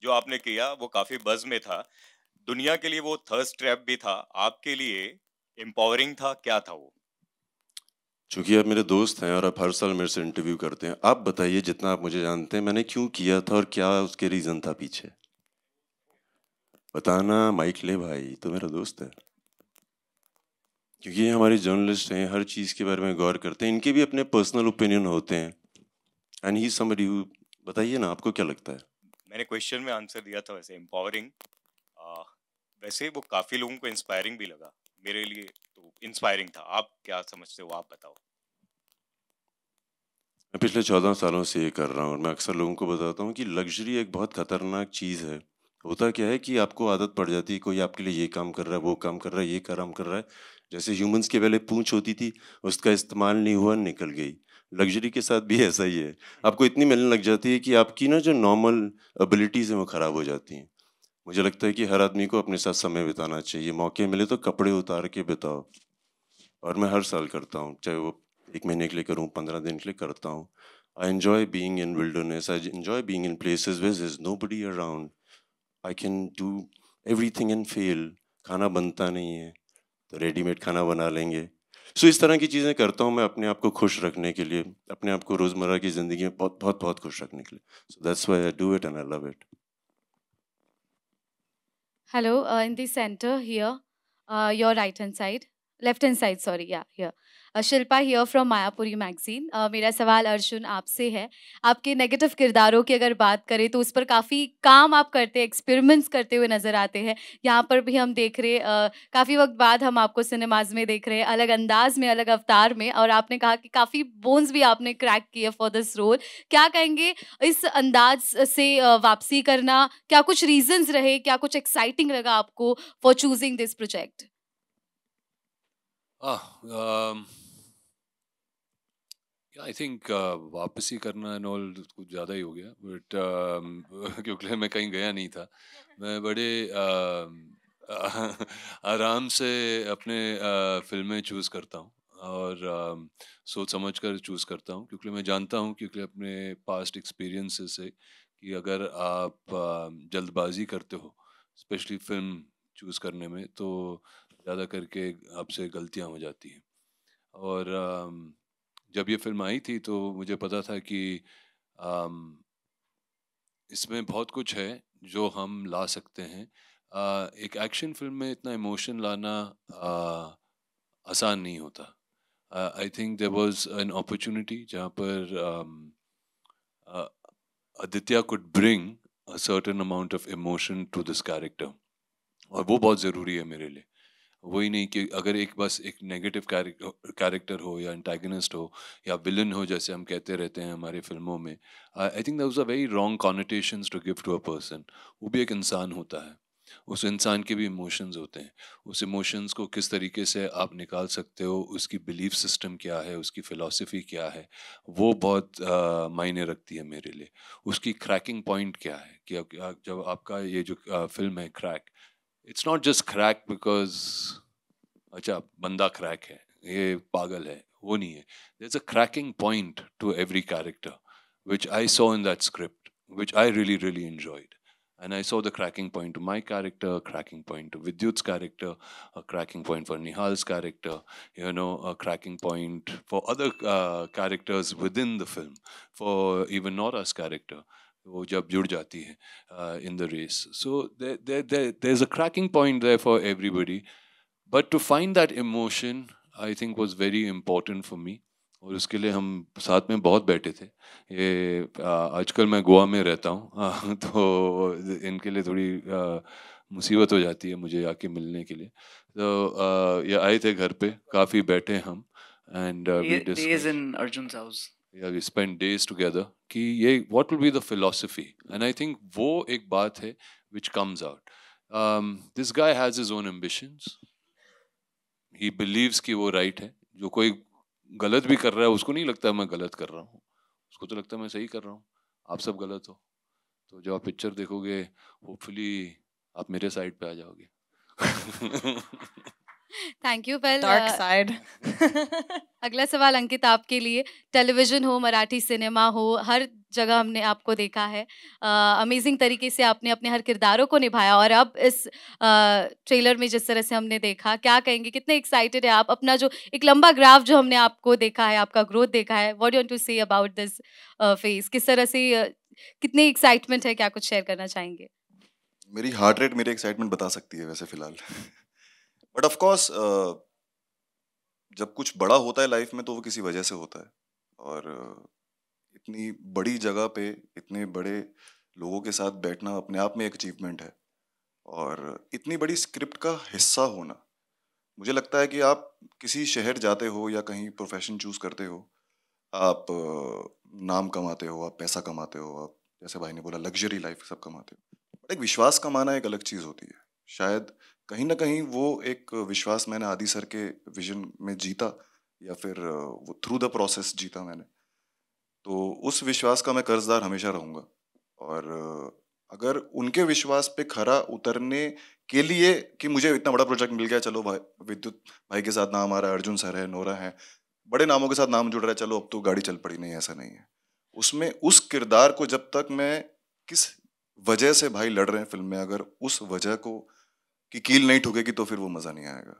जो आपने किया वो काफी बज़ में था, दुनिया के लिए वो थर्स्ट ट्रैप भी था, आपके लिए एम्पावरिंग था, क्या था वो? चूंकि आप मेरे दोस्त हैं और आप हर साल मेरे से इंटरव्यू करते हैं, आप बताइए जितना आप मुझे जानते हैं, मैंने क्यों किया था और क्या उसके रीज़न था पीछे. बताना. माइक ले भाई, तो मेरा दोस्त है. क्योंकि ये हमारे जर्नलिस्ट हैं, हर चीज़ के बारे में गौर करते हैं, इनके भी अपने पर्सनल ओपिनियन होते हैं. एंड ही समबडी हु, बताइए ना आपको क्या लगता है. मैंने क्वेश्चन में आंसर दिया था वैसे, एम्पावरिंग. वैसे वो काफी लोगों को इंस्पायरिंग भी लगा, मेरे लिए तो इंस्पायरिंग था. आप क्या समझते हो, आप बताओ. मैं पिछले 14 सालों से ये कर रहा हूँ और मैं अक्सर लोगों को बताता हूँ कि लग्जरी एक बहुत खतरनाक चीज़ है. होता क्या है कि आपको आदत पड़ जाती है, कोई आपके लिए ये काम कर रहा है, वो काम कर रहा है, ये काम कर रहा है. जैसे ह्यूमंस के पहले पूंछ होती थी, उसका इस्तेमाल नहीं हुआ, निकल गई. लग्जरी के साथ भी ऐसा ही है. आपको इतनी मिलने लग जाती है कि आपकी ना जो नॉर्मल एबिलिटीज़ हैं वो ख़राब हो जाती हैं. मुझे लगता है कि हर आदमी को अपने साथ समय बिताना चाहिए. मौके मिले तो कपड़े उतार के बिताओ. और मैं हर साल करता हूँ, चाहे वो 1 महीने के लिए करूँ, 15 दिन के लिए करता हूँ. I enjoy being in wilderness, I enjoy being in places where there is nobody around. I can do everything and fail. खाना बनता नहीं है तो रेडीमेड खाना बना लेंगे. सो इस तरह की चीज़ें करता हूँ मैं अपने आप को खुश रखने के लिए, अपने आप को रोज़मर्रा की ज़िंदगी में बहुत बहुत बहुत खुश रखने के लिए. So that's why I do it and I love it. Hello, in the center here, your right hand side, left hand side, sorry, yeah, here. Shilpa here from Mayapuri magazine. मेरा सवाल अर्जुन आपसे है. आपके नेगेटिव किरदारों की अगर बात करें तो उस पर काफ़ी काम आप करते हैं, एक्सपेरिमेंट्स करते हुए नज़र आते हैं. यहाँ पर भी हम देख रहे काफ़ी वक्त बाद हम आपको सिनेमाज में देख रहे हैं, अलग अंदाज में, अलग अवतार में. और आपने कहा कि काफ़ी बोन्स भी आपने क्रैक किए फॉर दिस रोल. क्या कहेंगे इस अंदाज से वापसी करना, क्या कुछ रीजंस रहे, क्या कुछ एक्साइटिंग लगा आपको for choosing this project? I think वापसी करना एंड ऑल कुछ ज़्यादा ही हो गया, बट क्योंकि मैं कहीं गया नहीं था. मैं बड़े आराम से अपने फिल्में चूज़ करता हूँ और सोच समझ कर चूज़ करता हूँ, क्योंकि मैं जानता हूँ, क्योंकि अपने पास्ट एक्सपीरियंसेस से, कि अगर आप जल्दबाजी करते हो स्पेशली फिल्म चूज़ करने में, तो ज़्यादा करके आपसे गलतियाँ हो जाती हैं. और जब ये फिल्म आई थी तो मुझे पता था कि इसमें बहुत कुछ है जो हम ला सकते हैं. एक एक्शन फिल्म में इतना इमोशन लाना आसान नहीं होता. I think there was an opportunity जहाँ पर Aditya could bring a certain amount of emotion to this character, और वो बहुत ज़रूरी है मेरे लिए. वही नहीं कि अगर बस एक नेगेटिव कैरेक्टर हो या एंटागनिस्ट हो या विलन हो, जैसे हम कहते रहते हैं हमारी फिल्मों में. I think that was a very wrong connotations to give to a person. वो भी एक इंसान होता है. उस इंसान के भी इमोशंस होते हैं, उस इमोशंस को किस तरीके से आप निकाल सकते हो, उसकी बिलीफ सिस्टम क्या है, उसकी फ़िलॉसफी क्या है, वो बहुत मायने रखती है मेरे लिए। उसकी क्रैकिंग पॉइंट क्या है कि जब आपका ये जो फिल्म है crack, it's not just crack because अच्छा बंदा क्रैक है, ये पागल है, वो नहीं है। There is a cracking point to every character which I saw in that script, which I really, really enjoyed. And I saw the cracking point to my character, a cracking point to Vidyut's character, a cracking point for Nihal's character, you know, a cracking point for other characters within the film, for even Nora's character. वो जब जुड़ जाती है in the race. So there's a cracking point there for everybody. But to find that emotion, I think was very important for me. और उसके लिए हम साथ में बहुत बैठे थे। ये आजकल मैं गोवा में रहता हूँ तो इनके लिए थोड़ी मुसीबत हो जाती है मुझे आके मिलने के लिए। तो ये आए थे घर पे, काफ़ी बैठे हम and days in Arjun's house. Yeah, we spent days together कि ये what will be the philosophy, and I think वो एक बात है which comes out. This guy has his own ambitions. He believes कि वो right है, जो कोई गलत भी कर रहा है उसको नहीं लगता मैं गलत कर रहा हूँ, उसको तो लगता है मैं सही कर रहा हूँ, आप सब गलत हो। तो जब आप पिक्चर देखोगे होपफुली आप मेरे साइड पे आ जाओगे। Thank you. Well Dark side. अगला सवाल अंकित आपके लिए। टेलीविजन हो, मराठी सिनेमा हो, हर जगह हमने आपको देखा है, अमेजिंग तरीके से आपने अपने हर किरदारों को निभाया, और अब इस ट्रेलर में जिस तरह से हमने देखा, क्या कहेंगे, कितने एक्साइटेड है आप? अपना जो एक लंबा ग्राफ जो हमने आपको देखा है, आपका ग्रोथ देखा है, what do you want to say about this phase? किस तरह से कितनी एक्साइटमेंट है, क्या कुछ शेयर करना चाहेंगे? मेरी हार्ट रेट मेरी एक्साइटमेंट बता सकती है वैसे फिलहाल। बट ऑफ कोर्स जब कुछ बड़ा होता है लाइफ में तो वो किसी वजह से होता है, और इतनी बड़ी जगह पे इतने बड़े लोगों के साथ बैठना अपने आप में एक अचीवमेंट है, और इतनी बड़ी स्क्रिप्ट का हिस्सा होना। मुझे लगता है कि आप किसी शहर जाते हो या कहीं प्रोफेशन चूज करते हो, आप नाम कमाते हो, आप पैसा कमाते हो, आप जैसे भाई ने बोला लग्जरी लाइफ सब कमाते हो, बट एक विश्वास कमाना एक अलग चीज़ होती है। शायद कहीं ना कहीं वो एक विश्वास मैंने आदि सर के विजन में जीता, या फिर वो थ्रू द प्रोसेस जीता मैंने। तो उस विश्वास का मैं कर्जदार हमेशा रहूँगा, और अगर उनके विश्वास पे खरा उतरने के लिए कि मुझे इतना बड़ा प्रोजेक्ट मिल गया, चलो भाई विद्युत भाई के साथ नाम आ रहा है, अर्जुन सर है, नोरा है, बड़े नामों के साथ नाम जुड़ रहा है, चलो अब तो गाड़ी चल पड़ी, नहीं ऐसा नहीं है। उसमें उस किरदार को जब तक मैं किस वजह से भाई लड़ रहे हैं फिल्म में, अगर उस वजह को की कील नहीं ठुकेगी तो फिर वो मजा नहीं आएगा।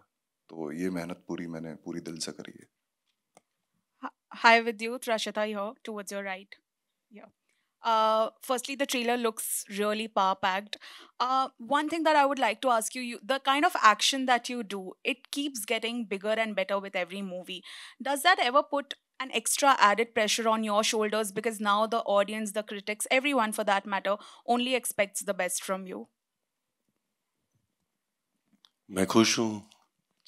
तो ये मेहनत पूरी मैंने पूरी दिल से करी है। Hi Vidyut, Rashita here, towards your right. Yeah. Firstly, the trailer looks really power-packed. One thing that I would like to ask you, the kind of action that you do, it keeps getting bigger and better with every movie. Does that ever put an extra added pressure on your shoulders, because now the audience, the critics, everyone for that matter, only expects the best from you? मैं खुश हूँ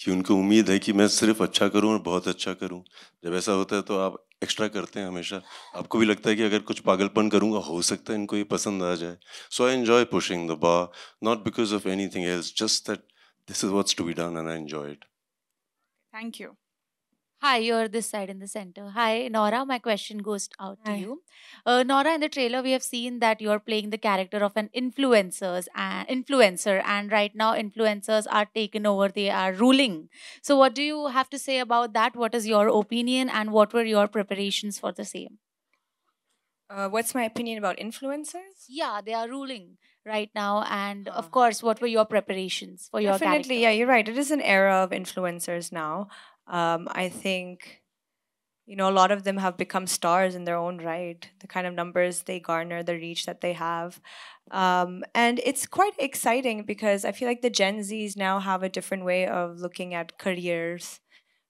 कि उनको उम्मीद है कि मैं सिर्फ अच्छा करूँ और बहुत अच्छा करूँ। जब ऐसा होता है तो आप एक्स्ट्रा करते हैं हमेशा, आपको भी लगता है कि अगर कुछ पागलपन करूँगा हो सकता है इनको ये पसंद आ जाए। So I enjoy pushing the bar, not because of anything else, just that this is what's to be done and I enjoy it. Thank you. Hi, you're this side in the center. Hi, Nora. My question goes out to you. Nora, in the trailer, we have seen that you're playing the character of an influencer, and right now, influencers are taken over. They are ruling. So, what do you have to say about that? What is your opinion, and what were your preparations for the same? What's my opinion about influencers? Yeah, they are ruling right now, and of course, what were your preparations for your character? Definitely, yeah, you're right. It is an era of influencers now. I think, you know, a lot of them have become stars in their own right. The kind of numbers they garner, the reach that they have. And it's quite exciting because I feel like the Gen Zs now have a different way of looking at careers,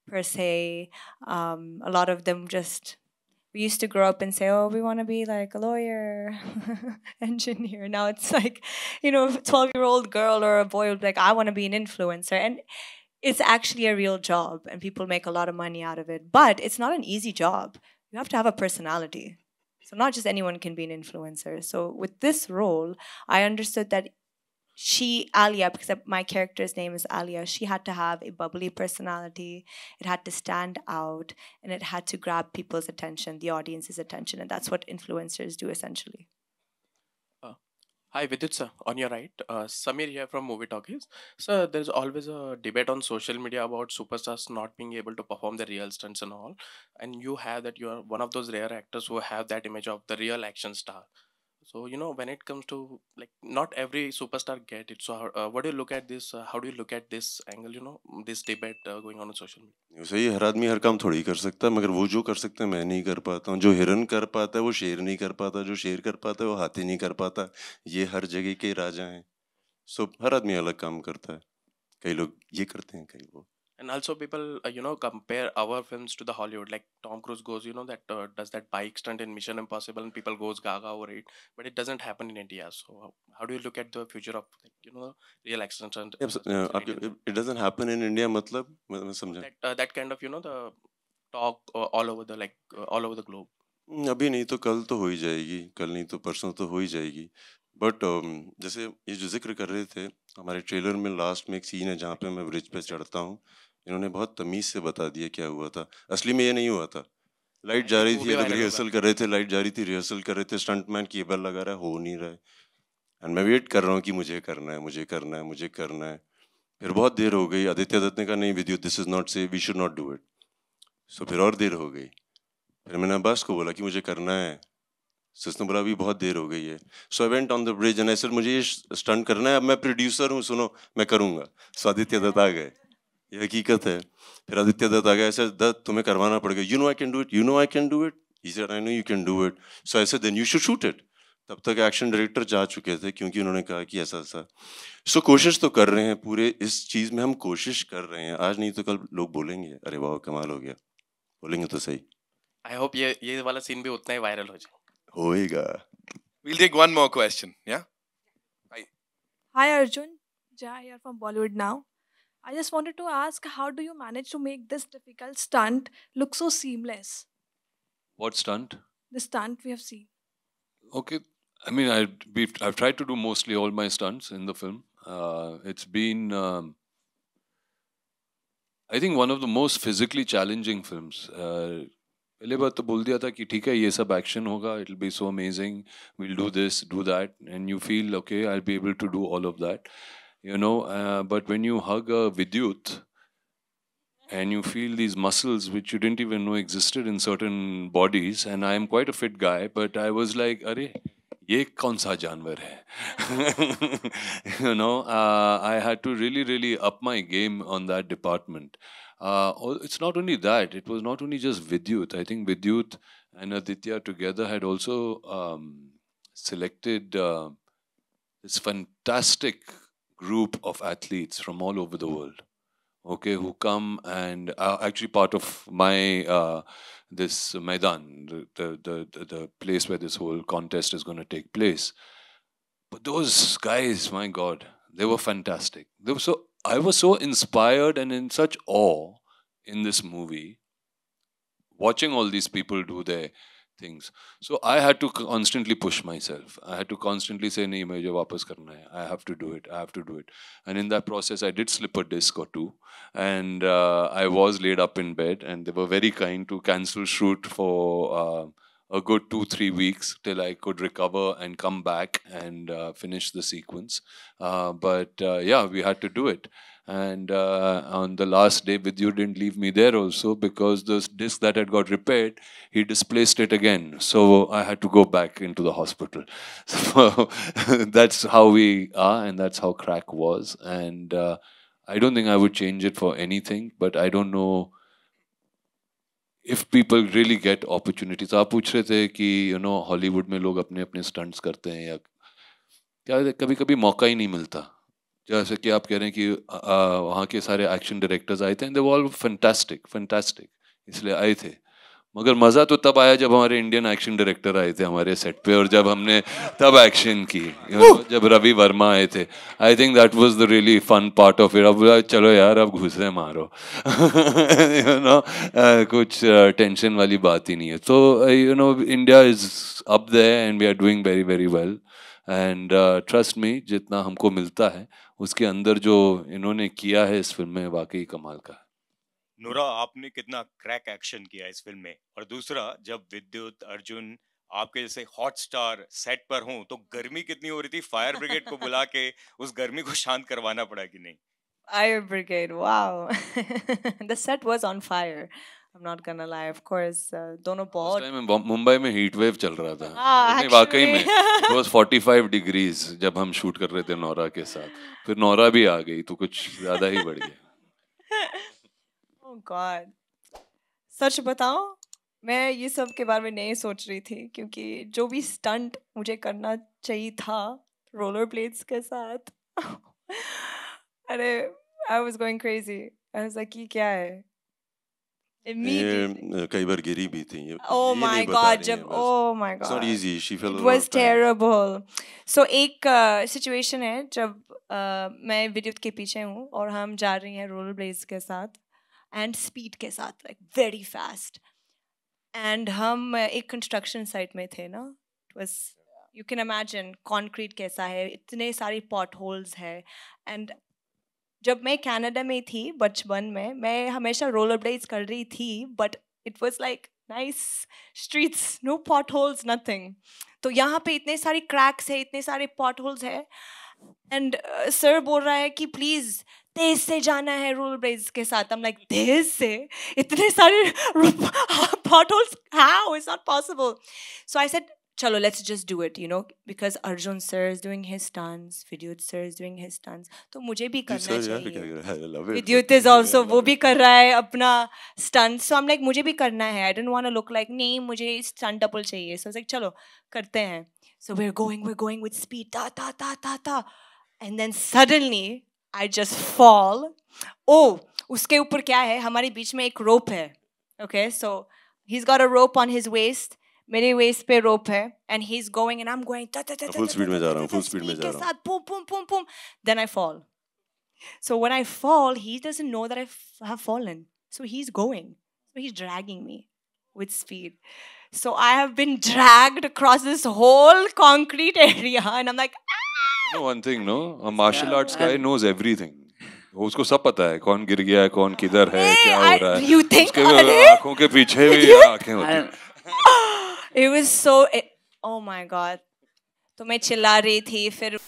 per se. A lot of them just, we used to grow up and say, oh, we want to be like a lawyer, engineer. Now it's like, you know, a 12-year-old girl or a boy will be like, I want to be an influencer. And it's actually a real job and people make a lot of money out of it. But it's not an easy job. You have to have a personality. So not just anyone can be an influencer. So with this role, I understood that Alia, because my character's name is Alia, she had to have a bubbly personality. It had to stand out, and it had to grab people's attention, the audience's attention, and that's what influencers do essentially. Hi, Vidyut sir, on your right. Samir here from Movie Talkies. Sir, there's always a debate on social media about superstars not being able to perform their real stunts and all. And you have that, you are one of those rare actors who have that image of the real action star. So, you know, when it comes to, like, not every superstar get it. So, what do you look at this? How do you look at this angle, you know, this debate going on social media? सही है, हर आदमी हर काम थोड़ी कर सकता है, मगर वो जो कर सकते हैं मैं नहीं कर पाता हूँ. जो हिरन कर पाता है वो शेर नहीं कर पाता, जो शेर कर पाता है वो हाथी नहीं कर पाता. ये हर जगह के राजा हैं. सो हर आदमी अलग काम करता है. कई लोग ये करते हैं, कई वो. And also people, you know, compare our films to the Hollywood. Like Tom Cruise goes, you know, that does that bike stunt in Mission Impossible, and people goes gaga over it. But it doesn't happen in India. So how do you look at the future of, like, you know, real action stunt? It doesn't happen in India. मतलब मैं समझा. That kind of, you know, the talk all over the, like, all over the globe. अभी नहीं तो कल तो हो ही जाएगी, कल नहीं तो परसों तो हो ही जाएगी. बट जैसे ये जो जिक्र कर रहे थे, हमारे ट्रेलर में लास्ट में एक सीन है जहाँ पे मैं ब्रिज पे चढ़ता हूँ. इन्होंने बहुत तमीज़ से बता दिया क्या हुआ था. असली में ये नहीं हुआ था. लाइट जा रही थी, रिहर्सल कर रहे थे, लाइट जा रही थी, रिहर्सल कर रहे थे, स्टंटमैन केबल लगा रहा है, हो नहीं रहा है. एंड मैं वेट कर रहा हूँ कि मुझे करना है, मुझे करना है, मुझे करना है. फिर बहुत देर हो गई. आदित्य दत्त ने कहा नहीं Vidyut, this is not say, we should not do it. So फिर और देर हो गई. फिर मैंने अब्बास को बोला कि मुझे करना है. सो उसने बोला अभी बहुत देर हो गई है. So I went on the bridge and I said मुझे ये स्टंट करना है, अब मैं प्रोड्यूसर हूँ, सुनो मैं करूँगा. सो आदित्य दत्त आ गए. ये हकीकत है. फिर आदित्य दत्त आ गया. ऐसे दत्त तुम्हें करवाना पड़ेगा. You know I can do it, you know I can do it. He said I know you can do it. So I said then you should shoot it. तब तक एक्शन डायरेक्टर जा चुके थे क्योंकि उन्होंने कहा कि ऐसा ऐसा. सो कोशिश तो कर रहे हैं, पूरे इस चीज़ में हम कोशिश कर रहे हैं. आज नहीं तो कल लोग बोलेंगे अरे वाह कमाल हो गया. बोलेंगे तो सही. I hope ये वाला सीन भी उतना ही वायरल हो जाए. होएगा. We'll take one more question. Yeah. Hi Arjun, Jai here from Bollywood now. I just wanted to ask, how do you manage to make this difficult stunt look so seamless? What stunt? The stunt we have seen. Okay, I mean, I've tried to do mostly all my stunts in the film. It's been, I think, one of the most physically challenging films. पहले बात तो बोल दिया था कि ठीक है ये सब एक्शन होगा, it'll be so amazing, we'll do this, do that, and you feel okay, I'll be able to do all of that, you know. But when you hug a Vidyut and you feel these muscles which you didn't even know existed in certain bodies, and I am quite a fit guy, but I was like, अरे ये कौन सा जानवर है? You know, I had to really up my game on that department. It's not only that, it was not only just Vidyut. I think Vidyut and Aditya together had also selected this fantastic group of athletes from all over the world, okay, who come and are actually part of my this Maidan, the place where this whole contest is going to take place. But those guys, my God, they were fantastic. They were I was so inspired and in such awe in this movie, watching all these people do their things. So I had to constantly push myself. I had to constantly say, nahi, mujhe wapas karna hai. I have to do it. I have to do it. And in that process, I did slip a disc or two. And I was laid up in bed. And they were very kind to cancel shoot for a good 2-3 weeks till I could recover and come back and finish the sequence. But yeah, we had to do it. And on the last day, Vidyut didn't leave me there also because the disc that had got repaired, he displaced it again. So I had to go back into the hospital. So that's how we are, and that's how Crakk was. And I don't think I would change it for anything, but I don't know if people really get opportunities. आप पूछ रहे थे कि Hollywood में लोग अपने अपने stunts करते हैं या क्या कभी कभी मौका ही नहीं मिलता. जैसे कि आप कह रहे हैं कि वहाँ के सारे एक्शन डायरेक्टर्स आए थे and they were all fantastic इसलिए आए थे. मगर मज़ा तो तब आया जब हमारे इंडियन एक्शन डायरेक्टर आए थे हमारे सेट पे और जब हमने तब एक्शन की, जब रवि वर्मा आए थे. I think that was the really fun part of it. अब चलो यार अब घुसे मारो कुछ टेंशन वाली बात ही नहीं है. तो India is up there and we are doing very very well. And trust me, जितना हमको मिलता है उसके अंदर जो इन्होंने किया है इस फिल्म में वाकई कमाल का है। नोरा, आपने कितना क्रैक एक्शन किया इस फिल्म में, और दूसरा जब विद्युत, अर्जुन आपके जैसे हॉट स्टार सेट पर हों तो गर्मी कितनी हो रही थी, फायर ब्रिगेड को बुला के उस गर्मी को शांत करवाना पड़ा कि नहीं? Fire brigade, wow. The set was on fire. I'm not gonna lie, of course. दोनों उस बहुत टाइम मुंबई में हीट वेव चल रहा था। हाँ, नहीं वाकई में actually. इट वाज 45 डिग्रीज जब हम शूट कर रहे थे नोरा के साथ। फिर नोरा भी आ गई तो कुछ ज्यादा ही बढ़ गया। Oh God. सच बताऊं, मैं ये सब के बारे में नहीं सोच रही थी क्योंकि जो भी स्टंट मुझे करना चाहिए था रोलर ब्लेड्स के साथ अरे I was going crazy. I was like ये क्या है? Immediately. ये कई बार गिरी भी थी ये Oh ये my नहीं बता God, रही जब हैं बस। oh my It's not God. easy. She fell It a lot was of times. terrible. So एक सिचुएशन है जब मैं विद्युत के पीछे हूँ और हम जा रही हैं रोलर ब्लेड्स के साथ एंड स्पीड के साथ लाइक वेरी फास्ट एंड हम एक कंस्ट्रक्शन साइट में थे ना। It was you can imagine concrete कैसा है, इतने सारे पॉट होल्स है। एंड जब मैं कनाडा में थी बचपन में मैं हमेशा रोलर ब्लेड्स कर रही थी but it was like nice streets, no pot holes, nothing. तो यहाँ पे इतने सारे क्रैक्स है, इतने सारे पॉट होल्स है एंड सर बोल रहा है कि प्लीज तेज से जाना है रोलर ब्लेड्स के साथ। I'm like तेज से, इतने सारे pot holes, how, it's not possible. So I said चलो let's just do it, you know, because Arjun sir is doing his stunts, Vidyut sir is doing his stunts, तो मुझे भी करना चाहिए। विद्युत इज ऑल्सो, वो भी कर रहा है अपना stunt, so I am like मुझे भी करना है। I don't want to look like नहीं मुझे स्टंट डबल चाहिए। सो लाइक चलो करते हैं। So we are going with speed, ता ता ता ता ता, and then suddenly I just fall. Oh उसके ऊपर क्या है, हमारे बीच में एक रोप है। Okay, so he is got a rope on his waist, मेरे वेस्ट पे रोप है and he is going and I am going full speed में जा रहा हूँ, फुल स्पीड में जा के रहा हूँ। साथ boom boom boom boom, then I fall. So when I fall he doesn't know that I have fallen, so he's going, so he's dragging me with speed. So I have been dragged across this whole concrete area and I'm like You know one thing, no? A martial arts guy knows everything. उसको सब पता है कौन गिर गया है, कौन किधर है, क्या हो रहा है। you think उसके आंखों के पीछे भी आंखें होती हैं। it was so oh my god, तो मैं चिल्ला रही थी। फिर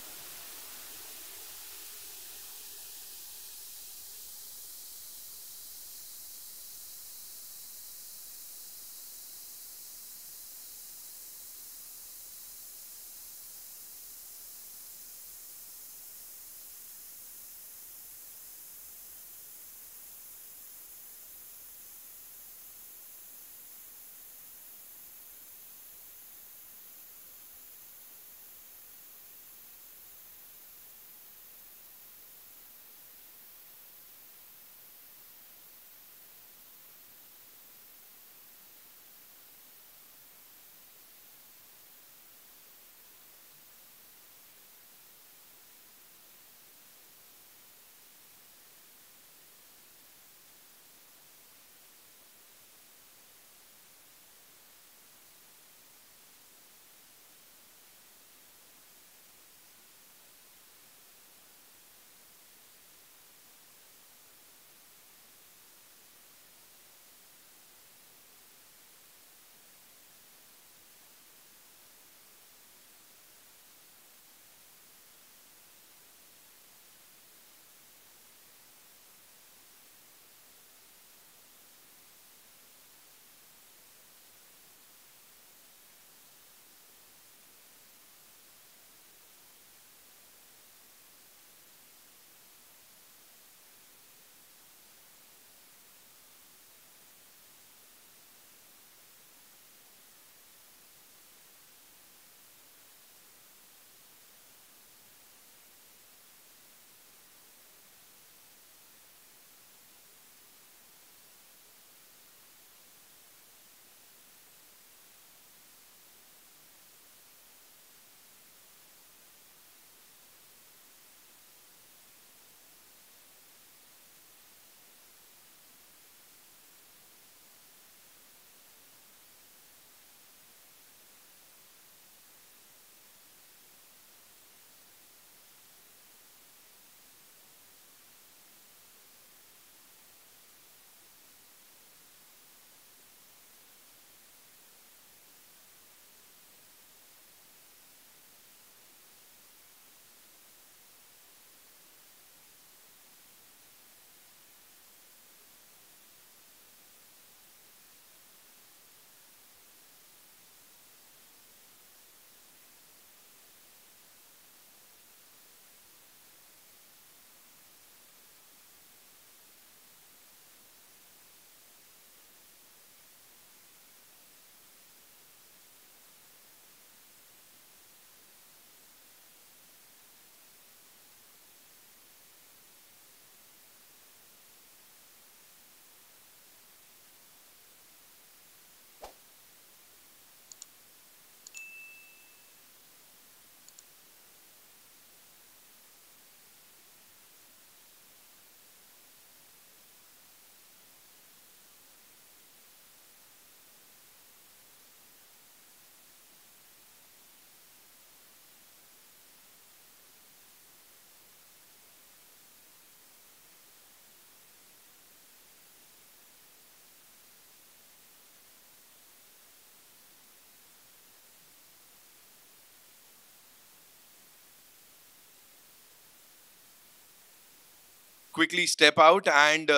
quickly step out and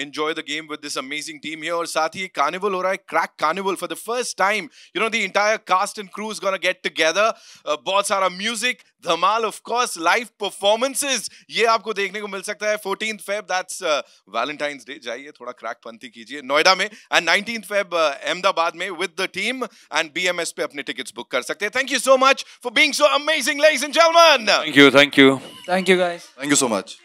enjoy the game with this amazing team here. और साथ ही carnival हो रहा है, Crack Carnival for the first time. The entire cast and crew is gonna get together. बहुत सारा music, Dhamaal, of course, live performances. ये आपको देखने को मिल सकता है 14th Feb. That's Valentine's Day. जाइए थोड़ा क्रैक पंथी कीजिए नोएडा में, and 19th Feb अहमदाबाद में with the team, and BMS पे अपने tickets book कर सकते हैं. Thank you so much for being so amazing, ladies and gentlemen. Thank you, thank you. Thank you, guys. Thank you so much.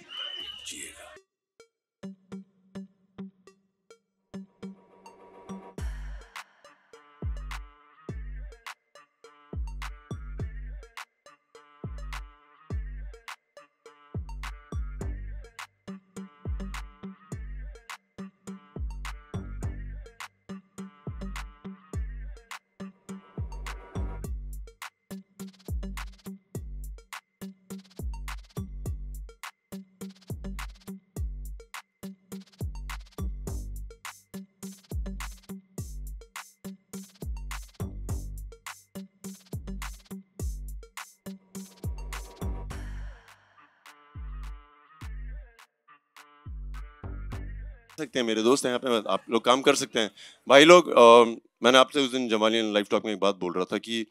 सकते हैं, मेरे दोस्त हैं यहाँ पे, आप लोग काम कर सकते हैं भाई लोग। मैंने आपसे उस दिन जमाली लाइव टॉक में एक बात बोल रहा था कि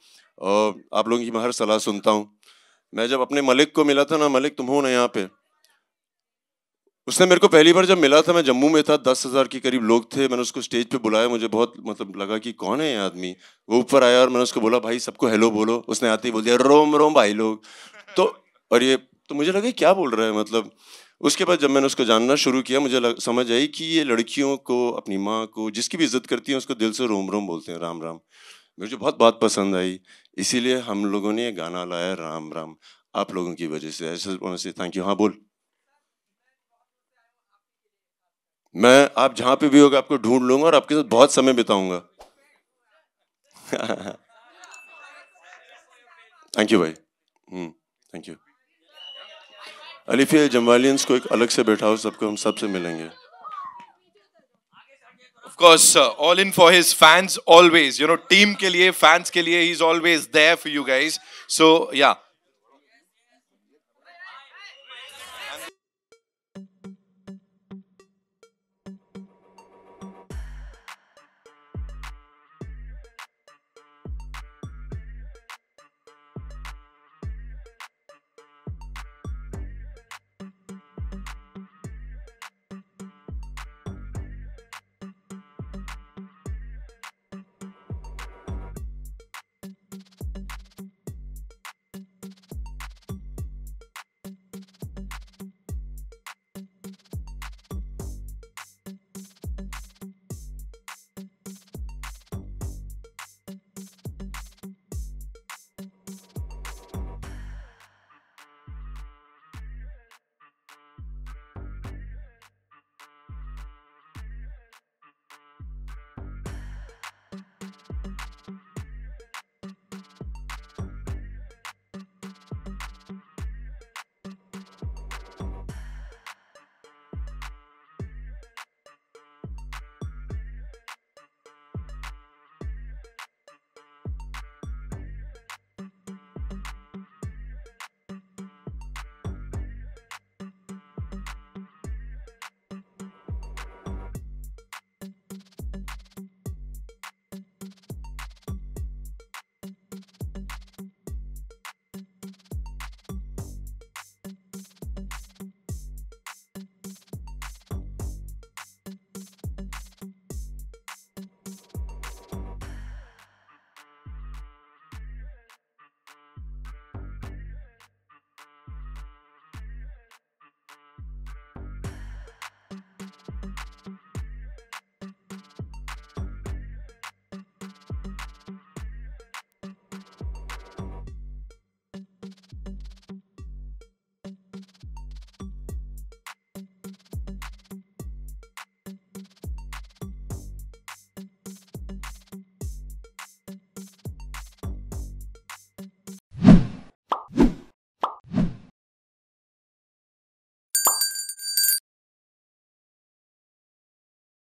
आप लोगों की मैं हर सलाह सुनता हूँ। मैं जब अपने मलिक को मिला था ना, मलिक तुम हो ना यहाँ पे, उसने मेरे को पहली बार जब मिला था, मैं जम्मू में था, 10,000 के करीब लोग थे, मैंने उसको स्टेज पे बुलाया, मुझे बहुत मतलब लगा कि कौन है ये आदमी। वो ऊपर आया और मैंने उसको बोला भाई सबको हेलो बोलो, उसने आते ही बोल दिया रोम रोम भाई लोग। तो और ये तो मुझे लगा क्या बोल रहा है मतलब। उसके बाद जब मैंने उसको जानना शुरू किया, मुझे समझ आई कि ये लड़कियों को, अपनी माँ को, जिसकी भी इज्जत करती है उसको दिल से रोम रोम बोलते हैं, राम राम। मुझे बहुत बात पसंद आई, इसीलिए हम लोगों ने ये गाना लाया राम राम, आप लोगों की वजह से। ऐसे से थैंक यू। हाँ बोल। मैं आप जहाँ पे भी होगा आपको ढूंढ लूंगा और आपके साथ बहुत समय बिताऊंगा। थैंक यू भाई। Thank you. अलिफिया जमवालियंस को एक अलग से बैठाओ, सबको हम सबसे मिलेंगे। Of course, all in for his fans always. Team के लिए, fans के लिए, he's always there for you guys. So yeah,